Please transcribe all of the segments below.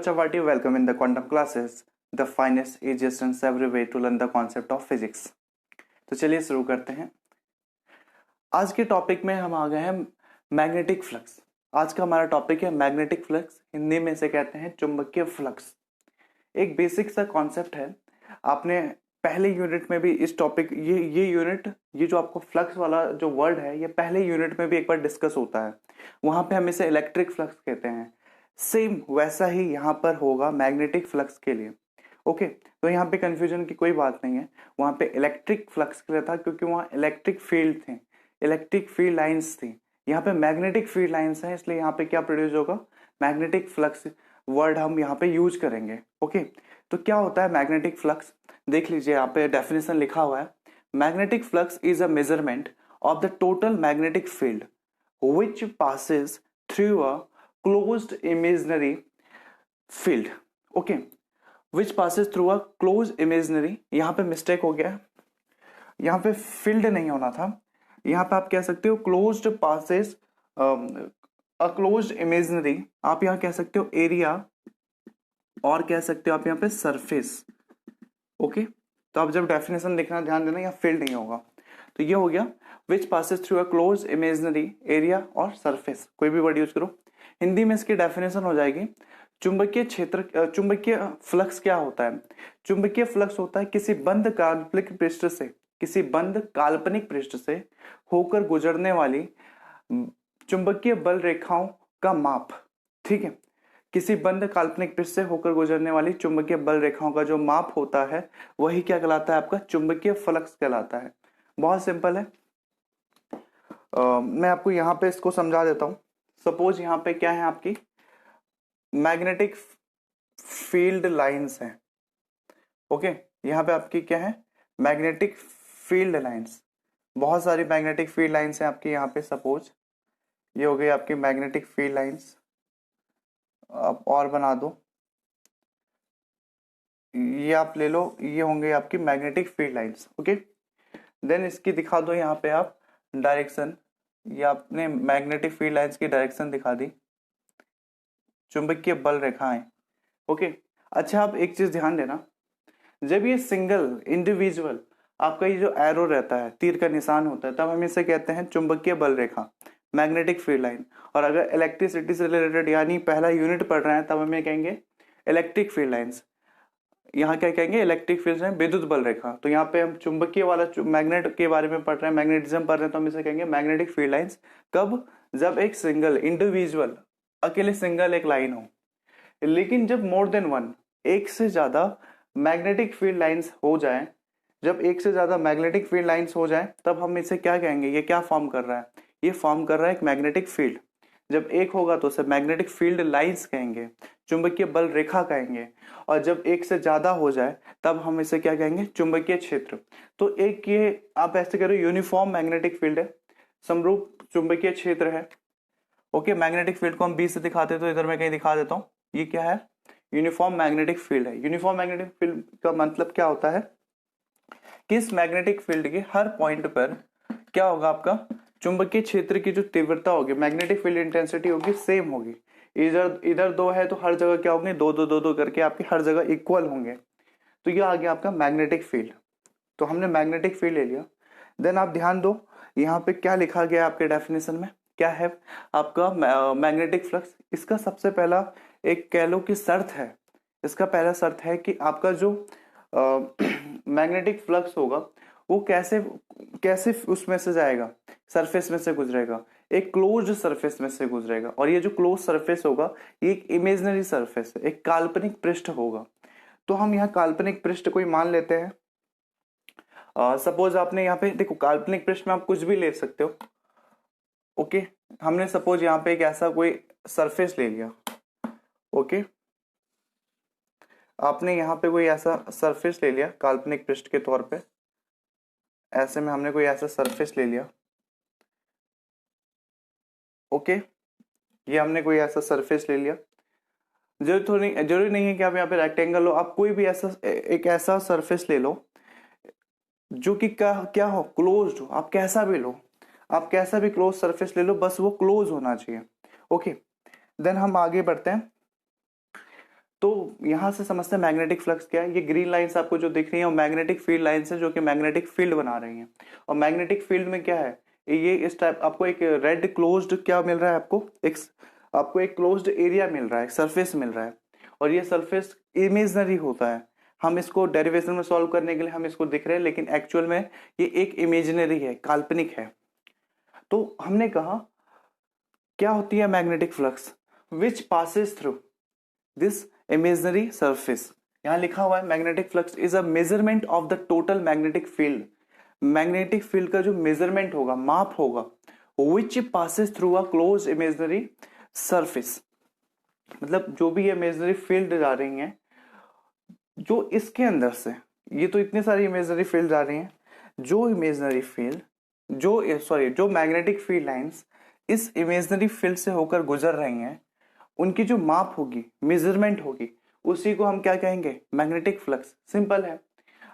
Chavati, welcome in the quantum classes, the finest, easiest and savory way to learn the concept of physics। तो चलिए शुरू करते हैं। आज के टॉपिक में हम आ गए हैं मैग्नेटिक फ्लक्स। आज का हमारा टॉपिक है मैग्नेटिक फ्लक्स, हिंदी में इसे कहते हैं चुंबकीय फ्लक्स। एक बेसिक सा कॉन्सेप्ट है, आपने पहले यूनिट में भी इस टॉपिक ये जो आपको फ्लक्स वाला जो वर्ड है ये पहले यूनिट में भी एक बार डिस्कस होता है। वहां पे हम इसे इलेक्ट्रिक फ्लक्स कहते हैं। सेम वैसा ही यहाँ पर होगा मैग्नेटिक फ्लक्स के लिए। ओके, तो यहाँ पे कंफ्यूजन की कोई बात नहीं है। वहां पे इलेक्ट्रिक फ्लक्स के लिए था क्योंकि वहां इलेक्ट्रिक फील्ड थे, इलेक्ट्रिक फील्ड लाइंस थी। यहाँ पे मैग्नेटिक फील्ड लाइंस है, इसलिए यहाँ पे क्या प्रोड्यूस होगा, मैग्नेटिक फ्लक्स वर्ड हम यहाँ पे यूज करेंगे। ओके, तो क्या होता है मैग्नेटिक फ्लक्स, देख लीजिए यहाँ पे डेफिनेशन लिखा हुआ है। Magnetic flux is a measurement of the total magnetic field which passes through a closed imaginary field। okay, which passes through a closed imaginary, यहाँ पे मिस्टेक हो गया, यहाँ पे फील्ड नहीं होना था, यहाँ पे आप कह सकते हो closed passes a closed imaginary, आप यहाँ कह सकते हो एरिया और कह सकते हो आप यहाँ पे सरफेस। ओके, तो आप जब डेफिनेशन लिखना ध्यान देना, यहाँ फील्ड नहीं होगा। तो ये हो गया विच passes through a close imaginary area और सरफेस, कोई भी वर्ड यूज करो। हिंदी में इसकी डेफिनेशन हो जाएगी चुंबकीय क्षेत्र, चुंबकीय फ्लक्स क्या होता है। चुंबकीय फ्लक्स होता है किसी बंद काल्पनिक पृष्ठ से, किसी बंद काल्पनिक पृष्ठ से होकर गुजरने वाली चुंबकीय बल रेखाओं का माप। ठीक है, किसी बंद काल्पनिक पृष्ठ से होकर गुजरने वाली चुंबकीय बल रेखाओं का जो माप होता है वही क्या कहलाता है, आपका चुंबकीय फ्लक्स कहलाता है। बहुत सिंपल है। मैं आपको यहाँ पे इसको समझा देता हूँ। सपोज यहाँ पे क्या है, आपकी मैग्नेटिक फील्ड लाइंस है। ओके, यहाँ पे आपकी क्या है, मैग्नेटिक फील्ड लाइंस, बहुत सारी मैग्नेटिक फील्ड लाइंस हैं आपकी यहाँ पे। सपोज ये हो गई आपकी मैग्नेटिक फील्ड लाइंस, आप और बना दो, ये आप ले लो, ये होंगे आपकी magnetic field lines. Okay, then इसकी दिखा दो यहाँ पे आप डायरेक्शन, ये आपने मैग्नेटिक फील्ड लाइंस की डायरेक्शन दिखा दी, चुंबकीय बल रेखाएं। ओके, अच्छा आप एक चीज ध्यान देना, जब ये सिंगल इंडिविजुअल आपका ये जो एरो रहता है, तीर का निशान होता है, तब हम इसे कहते हैं चुंबकीय बल रेखा, मैग्नेटिक फील्ड लाइन। और अगर इलेक्ट्रिसिटी से रिलेटेड यानी पहला यूनिट पढ़ रहे हैं तब हमें कहेंगे इलेक्ट्रिक फील्ड लाइंस, यहाँ क्या कहेंगे, इलेक्ट्रिक फील्ड है, विद्युत बल रेखा। तो यहाँ पे हम चुंबकीय वाला मैग्नेट के बारे में पढ़ रहे हैं, मैग्नेटिज्म पढ़ रहे हैं, तो हम इसे कहेंगे मैग्नेटिक फील्ड लाइंस। कब, जब एक सिंगल इंडिविजुअल अकेले सिंगल एक लाइन हो। लेकिन जब मोर देन वन, एक से ज्यादा मैग्नेटिक फील्ड लाइंस हो जाए, जब एक से ज्यादा मैग्नेटिक फील्ड लाइंस हो जाए तब हम इसे क्या कहेंगे, ये क्या फॉर्म कर रहा है, ये फॉर्म कर रहा है एक मैग्नेटिक फील्ड। जब एक होगा तो उसे मैग्नेटिक फील्ड लाइंस कहेंगे, चुंबकीय बल रेखा कहेंगे। और जब एक से ज्यादा हो जाए तब हम इसे क्या कहेंगे, चुंबकीय क्षेत्र। तो एक ये आप ऐसे करो, यूनिफॉर्म मैग्नेटिक फील्ड है, समरूप चुंबकीय क्षेत्र है। ओके, मैग्नेटिक फील्ड को हम बी से दिखाते तो इधर मैं कहीं दिखा देता हूं, ये क्या है, यूनिफॉर्म मैग्नेटिक फील्ड है। यूनिफॉर्म मैग्नेटिक फील्ड का मतलब क्या होता है कि इस मैग्नेटिक फील्ड के हर पॉइंट पर क्या होगा, आपका चुंबकीय क्षेत्र की जो तीव्रता होगी, मैग्नेटिक फील्ड इंटेंसिटी होगी, सेम होगी। इधर इधर दो है तो हर जगह क्या होंगे, दो दो दो दो करके आपकी हर जगह इक्वल होंगे। तो ये आ गया आपका मैग्नेटिक फील्ड। तो हमने मैग्नेटिक फील्ड ले लिया। देन आप ध्यान दो यहाँ पे क्या लिखा गया आपके डेफिनेशन में, क्या है आपका मैग्नेटिक फ्लक्स। इसका सबसे पहला एक कह लो कि शर्त है, इसका पहला शर्त है कि आपका जो मैग्नेटिक फ्लक्स होगा वो कैसे कैसे उसमें से जाएगा, सरफेस में से गुजरेगा, एक क्लोज्ड सरफेस में से गुजरेगा। और ये जो क्लोज सरफेस होगा ये एक इमेजिनरी सरफेस है, एक काल्पनिक पृष्ठ होगा। तो हम यहाँ काल्पनिक पृष्ठ को ही मान लेते हैं। सपोज आपने यहाँ पे देखो, काल्पनिक पृष्ठ में आप कुछ भी ले सकते हो। ओके, हमने सपोज यहाँ पे एक ऐसा कोई सरफेस ले लिया। ओके, आपने यहाँ पे कोई ऐसा सरफेस ले लिया काल्पनिक पृष्ठ के तौर पे, ऐसे में हमने कोई ऐसा सरफेस ले लिया। ओके, ये हमने कोई ऐसा सरफेस ले लिया। जरूरी नहीं है कि आप यहाँ पे रेक्टेंगल लो, आप कोई भी ऐसा एक ऐसा सरफेस ले लो जो कि क्या हो, क्लोज्ड हो। आप कैसा भी लो, आप कैसा भी क्लोज सरफेस ले लो, बस वो क्लोज होना चाहिए। ओके, देन हम आगे बढ़ते हैं। तो यहां से समझते हैं मैग्नेटिक फ्लक्स क्या है। ये ग्रीन लाइंस आपको जो दिख रही है वो मैग्नेटिक फील्ड लाइंस है, जो कि मैग्नेटिक फील्ड बना रही हैं। और मैग्नेटिक फील्ड में क्या है, ये इस टाइप आपको एक रेड क्लोज्ड क्या मिल रहा है, आपको एक क्लोज्ड एरिया मिल रहा है, सरफेस मिल रहा है। और ये सरफेस इमेजनरी होता है, हम इसको डेरिवेशन में सॉल्व करने के लिए हम इसको दिख रहे हैं, लेकिन एक्चुअल में ये एक इमेजिनरी है, काल्पनिक है। तो हमने कहा क्या होती है magnetic flux, which passes through this imaginary surface. यहां लिखा हुआ है magnetic flux is a measurement of the total magnetic field. Magnetic field का जो मेजरमेंट होगा, माप होगा, विच passes through a close imaginary surface. मतलब जो भी इमेजिनरी फील्ड जा रही हैं, जो इसके अंदर से, ये तो इतनी सारी इमेजिनरी फील्ड जा रही हैं, जो इमेजिनरी फील्ड जो मैग्नेटिक फील्ड लाइंस इस इमेजिनरी फील्ड से होकर गुजर रही हैं, उनकी जो माप होगी, मेजरमेंट होगी, उसी को हम क्या कहेंगे, मैग्नेटिक फ्लक्स। सिंपल है।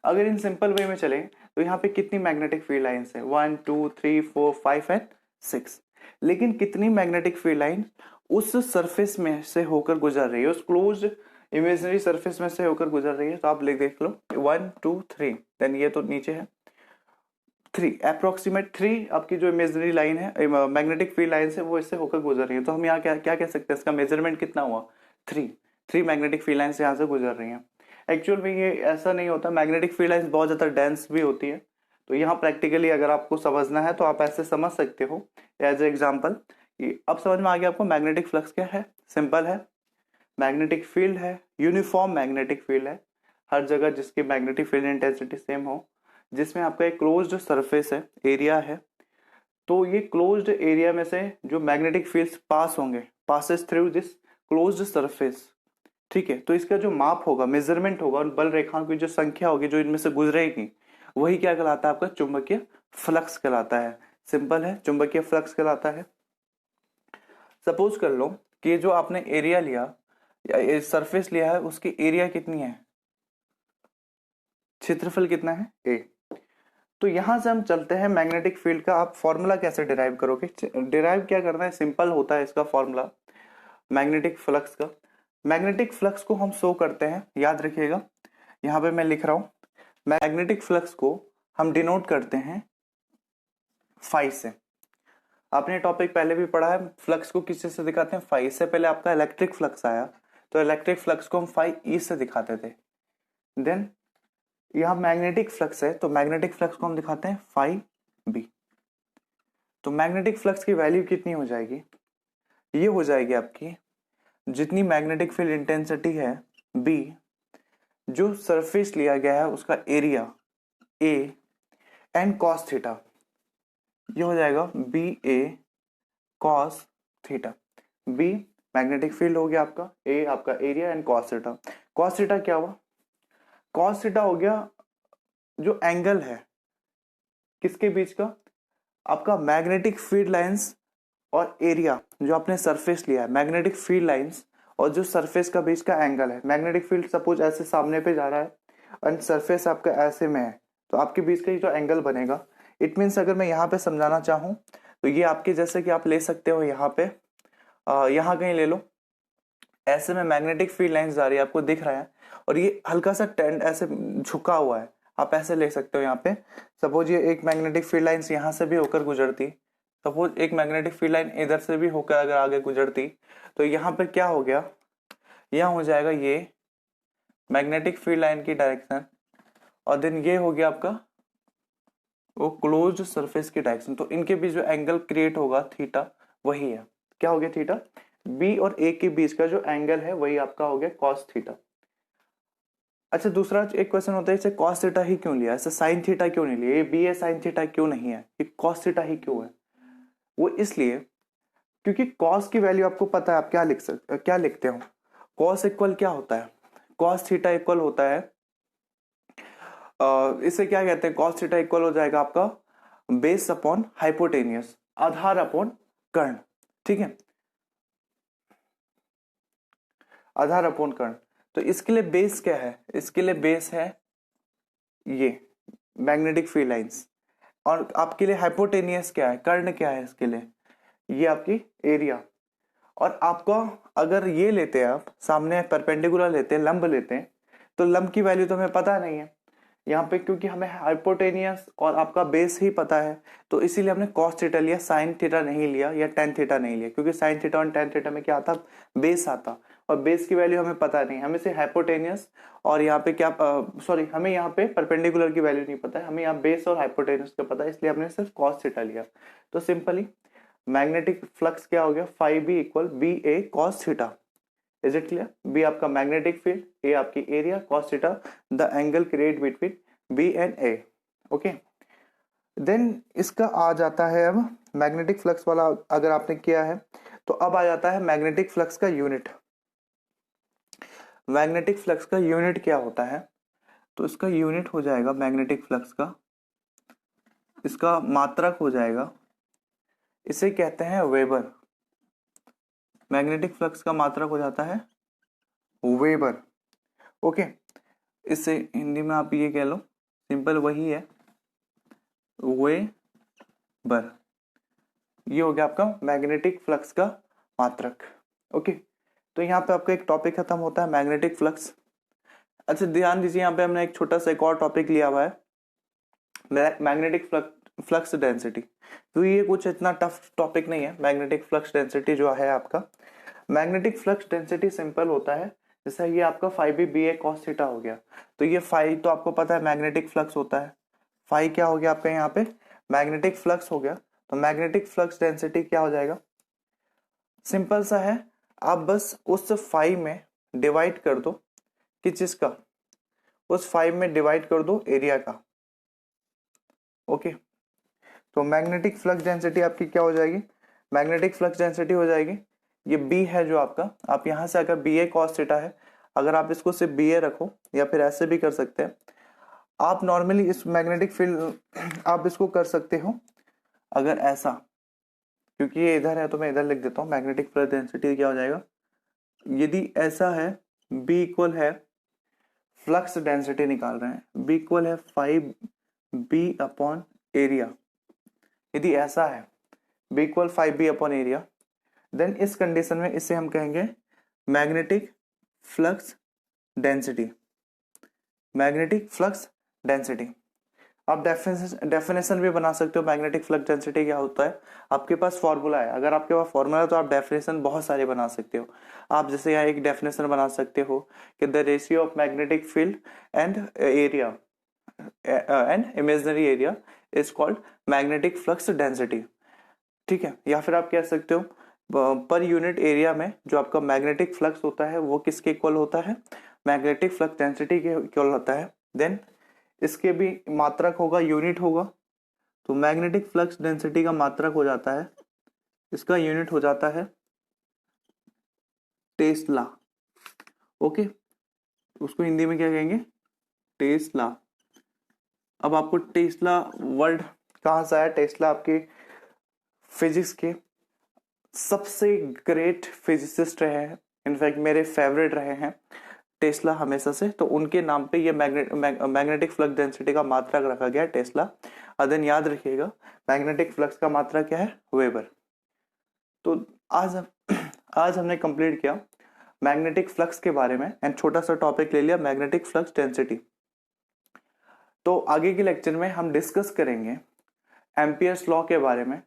अगर इन सिंपल वे में चलें तो यहाँ पे कितनी मैग्नेटिक फील्ड लाइंस है, 1 2 3 4 5 एंड 6। लेकिन कितनी मैग्नेटिक फील्ड लाइन उस सरफेस में से होकर गुजर रही है, उस क्लोज इमेजिनरी सरफेस में से होकर गुजर रही है। तो आप देख लो 1 2 3, देन ये तो नीचे है 3, अप्रोक्सीमेट 3 आपकी जो इमेजिनरी लाइन है, मैग्नेटिक फील्ड लाइन है, वो इससे होकर गुजर रही है। तो हम यहाँ क्या क्या कह सकते हैं, इसका मेजरमेंट कितना हुआ, 3 मैग्नेटिक फील्ड लाइन्स यहाँ से गुजर रही हैं। एक्चुअल में ये ऐसा नहीं होता, मैग्नेटिक फील्ड लाइन्स बहुत ज्यादा डेंस भी होती है। तो यहाँ प्रैक्टिकली अगर आपको समझना है तो आप ऐसे समझ सकते हो एज ए एग्जाम्पल। अब समझ में आ गया आपको मैग्नेटिक फ्लक्स क्या है। सिंपल है, मैग्नेटिक फील्ड है, यूनिफॉर्म मैग्नेटिक फील्ड है, हर जगह जिसकी मैग्नेटिक फील्ड इंटेंसिटी सेम हो, जिसमें आपका एक क्लोज्ड सरफेस है, एरिया है। तो ये क्लोज्ड एरिया में से जो मैग्नेटिक फील्ड्स पास होंगे, passes through this closed surface, ठीक है। तो इसका जो माप होगा, मेजरमेंट होगा, उन बल रेखाओं की जो संख्या होगी जो इनमें से गुजरेगी, वही क्या कहलाता है, आपका चुंबकीय फ्लक्स कहलाता है। सिंपल है, चुंबकीय फ्लक्स कहलाता है। सपोज कर लो कि जो आपने एरिया लिया या सरफेस लिया है, उसकी एरिया कितनी है, क्षेत्रफल कितना है, ए। तो यहां से हम चलते हैं मैग्नेटिक फील्ड का आप फॉर्मूला कैसे डिराइव करोगे। डिराइव क्या करना है, सिंपल होता है इसका फॉर्मूला मैग्नेटिक फ्लक्स का। मैग्नेटिक फ्लक्स को हम शो करते हैं, याद रखिएगा, यहां पे मैं लिख रहा हूं, मैग्नेटिक फ्लक्स को हम डिनोट करते हैं फाई से। आपने टॉपिक पहले भी पढ़ा है, फ्लक्स को किस से दिखाते हैं, फाई। इससे पहले आपका इलेक्ट्रिक फ्लक्स आया, तो इलेक्ट्रिक फ्लक्स को हम फाई ई से दिखाते थे। देन यहां मैग्नेटिक फ्लक्स है, तो मैग्नेटिक फ्लक्स को हम दिखाते हैं फाई बी। तो मैग्नेटिक फ्लक्स की वैल्यू कितनी हो जाएगी, ये हो जाएगी आपकी जितनी मैग्नेटिक फील्ड इंटेंसिटी है बी, जो सरफेस लिया गया है उसका area A, and cos theta, ये हो जाएगा B A cos theta. B magnetic field हो गया आपका, ए आपका area, and cos theta. Cos theta क्या हुआ, कॉस थीटा हो गया जो एंगल है किसके बीच का, आपका मैग्नेटिक फील्ड लाइंस और एरिया, जो आपने सरफेस लिया है, मैग्नेटिक फील्ड लाइंस और जो सरफेस का बीच का एंगल है। मैग्नेटिक फील्ड सपोज ऐसे सामने पे जा रहा है एंड सरफेस आपका ऐसे में है, तो आपके बीच का जो एंगल बनेगा, इट मीन्स अगर मैं यहाँ पे समझाना चाहूँ तो ये आपके जैसे कि आप ले सकते हो यहाँ पे, यहाँ कहीं ले लो, ऐसे में मैग्नेटिक फील्ड लाइंस जा रही है, आपको दिख रहा है, और ये हल्का सा टेंड ऐसे झुका हुआ है, आप ऐसे ले सकते हो यहाँ पे। सपोज ये एक मैग्नेटिक फील्ड लाइंस यहाँ से भी होकर गुजरती, सपोज एक मैग्नेटिक फील्ड लाइन इधर से भी होकर अगर आगे गुजरती, तो यहाँ पे क्या हो गया, यहाँ हो जाएगा ये मैग्नेटिक फील्ड लाइन की डायरेक्शन, और देन ये हो गया आपका वो क्लोज्ड सरफेस की डायरेक्शन। तो इनके बीच जो एंगल क्रिएट होगा थीटा, वही है, क्या हो गया थीटा, बी और ए के बीच का जो एंगल है वही आपका हो गया कॉस थीटा। अच्छा, दूसरा एक क्वेश्चन होता है, इसे कॉस थीटा ही क्यों लिया, इसे साइन थीटा क्यों नहीं लिया, ये बी है साइन थीटा क्यों नहीं है, ये कॉस थीटा ही क्यों है। वो इसलिए क्योंकि कॉस की वैल्यू आपको पता है, आप क्या लिखते हो, कॉस इक्वल क्या होता है, कॉस थीटा इक्वल होता है, इसे क्या कहते हैं, कॉस थीटा इक्वल हो जाएगा आपका बेस अपॉन हाइपोटेनियस, आधार अपॉन कर्ण, ठीक है, आधार अपॉन कर्ण। तो इसके लिए बेस क्या है, इसके लिए बेस है ये मैग्नेटिक फील्ड लाइंस, और आपके लिए हाइपोटेनियस क्या है, कर्ण क्या है इसके लिए, ये आपकी एरिया। और आपका अगर ये लेते हैं आप सामने परपेंडिकुलर लेते हैं, लंब लेते हैं, तो लंब की वैल्यू तो हमें पता नहीं है यहाँ पे, क्योंकि हमें हाइपोटेनियस और आपका बेस ही पता है, तो इसीलिए हमने कॉस थीटा लिया, साइन थीटा नहीं लिया या टेन थीटा नहीं लिया, क्योंकि साइन थीटा और टेन थीटा में क्या आता, बेस आता, और बेस की वैल्यू हमें पता नहीं, हमें से हाइपोटेनियस और यहाँ पे क्या सॉरी हमें यहाँ पे परपेंडिकुलर की वैल्यू नहीं पता है, हमें यहाँ बेस और हाइपोटेनियस का पता है, इसलिए हमने सिर्फ कॉस थीटा लिया। तो सिंपली मैग्नेटिक फ्लक्स क्या हो गया, phi B equal B A cos theta. Is it clear? B आपका मैग्नेटिक फील्ड, ए आपकी area, cos theta the angle create between B and A. Okay, then इसका आ जाता है अब मैग्नेटिक फ्लक्स वाला, अगर आपने किया है तो अब आ जाता है मैग्नेटिक फ्लक्स का यूनिट। मैग्नेटिक फ्लक्स का यूनिट क्या होता है, तो इसका यूनिट हो जाएगा मैग्नेटिक फ्लक्स का, इसका मात्रक हो जाएगा, इसे कहते हैं वेबर। मैग्नेटिक फ्लक्स का मात्रक हो जाता है वेबर। ओके, इससे हिंदी में आप ये कह लो, सिंपल वही है, वेबर। ये हो गया आपका मैग्नेटिक फ्लक्स का मात्रक। ओके, तो यहाँ पे आपका एक टॉपिक खत्म होता है मैग्नेटिक फ्लक्स। अच्छा ध्यान दीजिए, यहाँ पे हमने एक छोटा सा एक और टॉपिक लिया हुआ है, मैग्नेटिक फ्लक्स डेंसिटी। तो ये कुछ इतना टफ टॉपिक नहीं है। मैग्नेटिक फ्लक्स डेंसिटी जो है आपका, मैग्नेटिक फ्लक्स डेंसिटी सिंपल होता है, जैसे ये आपका five B B A cos theta हो गया, तो ये फाइव तो आपको पता है मैग्नेटिक फ्लक्स होता है, फाइव क्या हो गया आपका यहाँ पे मैग्नेटिक फ्लक्स हो गया, तो मैग्नेटिक फ्लक्स डेंसिटी क्या हो जाएगा, सिंपल सा है, आप बस उस फाइव में डिवाइड कर दो, किस चीज का, उस फाइव में डिवाइड कर दो एरिया का। ओके, तो मैग्नेटिक फ्लक्स डेंसिटी आपकी क्या हो जाएगी, मैग्नेटिक फ्लक्स डेंसिटी हो जाएगी, ये बी है जो आपका, आप यहां से अगर बी ए कॉस थीटा है, अगर आप इसको सिर्फ बी ए रखो या फिर ऐसे भी कर सकते हैं आप, नॉर्मली इस मैग्नेटिक फील्ड आप इसको कर सकते हो अगर ऐसा, क्योंकि ये इधर है तो मैं इधर लिख देता हूँ, मैग्नेटिक फ्लक्स डेंसिटी क्या हो जाएगा, यदि ऐसा है, बी इक्वल है, फ्लक्स डेंसिटी निकाल रहे हैं, बी इक्वल है फाइव बी अपॉन एरिया, यदि ऐसा है B equal phi B upon area, then इस कंडीशन में इसे हम कहेंगे magnetic flux density. Magnetic flux density आप डेफिनेशन भी बना सकते हो, मैग्नेटिक फ्लक्स डेंसिटी क्या होता है, आपके पास फॉर्मूला है, अगर आपके पास फॉर्मूला है तो आप डेफिनेशन बहुत सारे बना सकते हो। आप जैसे यहाँ एक डेफिनेशन बना सकते हो कि the ratio of magnetic field and area and imaginary area is called magnetic flux density. ठीक है, या फिर आप कह सकते हो पर यूनिट एरिया में जो आपका मैग्नेटिक फ्लक्स होता है वो किसके इक्वल होता है, मैग्नेटिक फ्लक्स डेंसिटी के इक्वल होता है। देन इसके भी मात्रक होगा, यूनिट होगा, तो मैग्नेटिक फ्लक्स डेंसिटी का मात्रक हो जाता है, इसका यूनिट हो जाता है टेस्ला। ओके, उसको हिंदी में क्या कहेंगे, टेस्ला। अब आपको टेस्ला वर्ड कहाँ से आया, टेस्ला आपके फिजिक्स के सबसे ग्रेट फिजिसिस्ट रहे हैं, इनफैक्ट मेरे फेवरेट रहे हैं टेस्ला हमेशा से, तो उनके नाम पे ये मैग्नेटिक फ्लक्स डेंसिटी का मात्रक रखा गया है टेस्ला। देन याद रखिएगा मैग्नेटिक फ्लक्स का मात्रक क्या है, वेबर। तो आज हमने कंप्लीट किया मैग्नेटिक फ्लक्स के बारे में, एंड छोटा सा टॉपिक ले लिया मैग्नेटिक फ्लक्स डेंसिटी। तो आगे के लेक्चर में हम डिस्कस करेंगे एम्पियर्स लॉ के बारे में,